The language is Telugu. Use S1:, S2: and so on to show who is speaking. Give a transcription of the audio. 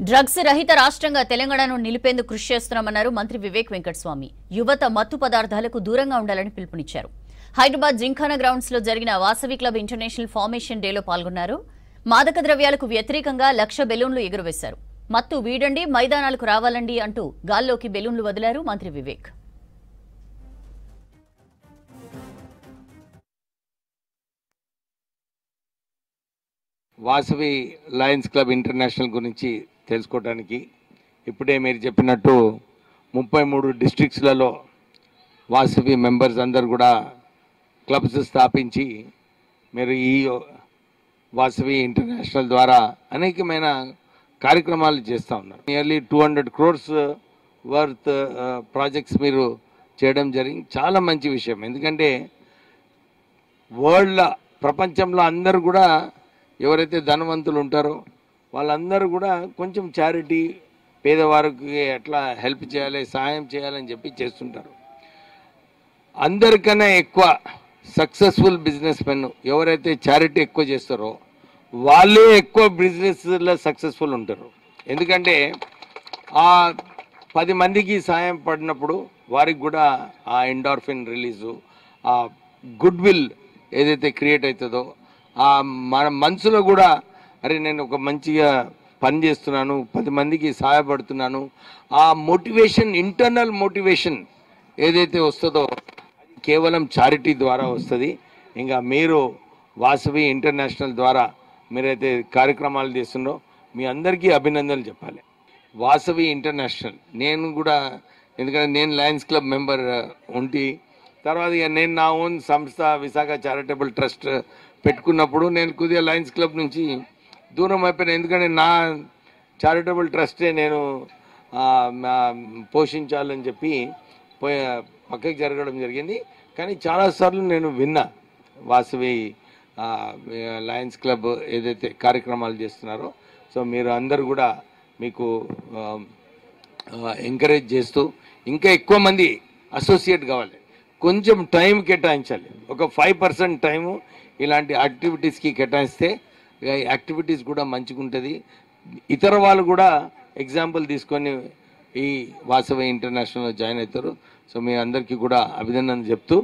S1: డ్రగ్స్ రహిత రాష్ట్రంగా తెలంగాణను నిలిపేందుకు కృషి చేస్తున్నామన్నారు మంత్రి వివేక్ వెంకటస్వామి. యువత మత్తు పదార్థాలకు దూరంగా ఉండాలని పిలుపునిచ్చారు. హైదరాబాద్ జింఖానా గ్రౌండ్స్ లో జరిగిన వాసవి క్లబ్ ఇంటర్నేషనల్ ఫార్మేషన్ డేలో పాల్గొన్నారు. మాదక ద్రవ్యాలకు వ్యతిరేకంగా 1,00,000 బెలూన్లు ఎగురవేశారు. మత్తు వీడండి, మైదానాలకు రావాలండి అంటూ గాల్లోకి బెలూన్లు వదిలారు మంత్రి Vivek.
S2: Vasavi Lions club international గురించి తెలుసుకోవడానికి ఇప్పుడే మీరు చెప్పినట్టు 33 డిస్ట్రిక్ట్స్లలో వాసవి మెంబర్స్ అందరు కూడా క్లబ్స్ స్థాపించి మీరు ఈ వాసవి ఇంటర్నేషనల్ ద్వారా అనేకమైన కార్యక్రమాలు చేస్తూ ఉన్నారు. నియర్లీ 200 crores వర్త్ ప్రాజెక్ట్స్ మీరు చేయడం జరిగింది. చాలా మంచి విషయం. ఎందుకంటే ప్రపంచంలో అందరూ కూడా ఎవరైతే ధనవంతులు ఉంటారో వాళ్ళందరూ కూడా కొంచెం చారిటీ, పేదవారికి ఎట్లా హెల్ప్ చేయాలి, సహాయం చేయాలని చెప్పి చేస్తుంటారు. అందరికన్నా ఎక్కువ సక్సెస్ఫుల్ బిజినెస్ మెన్ ఎవరైతే చారిటీ ఎక్కువ చేస్తారో వాళ్ళే ఎక్కువ బిజినెస్లో సక్సెస్ఫుల్ ఉంటారు. ఎందుకంటే ఆ 10 మందికి సహాయం పడినప్పుడు వారికి కూడా ఆ ఎండార్ఫిన్ రిలీజు, ఆ గుడ్ విల్ ఏదైతే క్రియేట్ అవుతుందో, ఆ మన మనసులో కూడా అరే నేను ఒక మంచిగా పని చేస్తున్నాను, 10 మందికి సహాయపడుతున్నాను, ఆ మోటివేషన్, ఇంటర్నల్ మోటివేషన్ ఏదైతే వస్తుందో అది కేవలం చారిటీ ద్వారా వస్తుంది. ఇంకా మీరు వాసవి ఇంటర్నేషనల్ ద్వారా మీరైతే కార్యక్రమాలు చేస్తున్నారో మీ అందరికీ అభినందనలు చెప్పాలి. వాసవి ఇంటర్నేషనల్ నేను కూడా, ఎందుకంటే నేను లయన్స్ క్లబ్ మెంబర్ ఉండి తర్వాత నేను నా ఓన్ సంస్థ విశాఖ చారిటబుల్ ట్రస్ట్ పెట్టుకున్నప్పుడు నేను కొద్దిగా లయన్స్ క్లబ్ నుంచి దూరం అయిపోయాను. ఎందుకంటే నా చారిటబుల్ ట్రస్టే నేను పోషించాలని చెప్పి పక్కకి జరగడం జరిగింది. కానీ చాలాసార్లు నేను విన్నా వాసవి లయన్స్ క్లబ్ ఏదైతే కార్యక్రమాలు చేస్తున్నారో. సో మీరు అందరు కూడా మీకు ఎంకరేజ్ చేస్తూ ఇంకా ఎక్కువ మంది అసోసియేట్ కావాలి. కొంచెం టైం కేటాయించాలి. ఒక 5% టైము ఇలాంటి యాక్టివిటీస్కి కేటాయిస్తే యాక్టివిటీస్ కూడా మంచిగా ఉంటుంది. ఇతర వాళ్ళు కూడా ఎగ్జాంపుల్ తీసుకొని ఈ వాసవి ఇంటర్నేషనల్లో జాయిన్ అవుతారు. సో మీ అందరికీ కూడా అభినందనలు చెప్తూ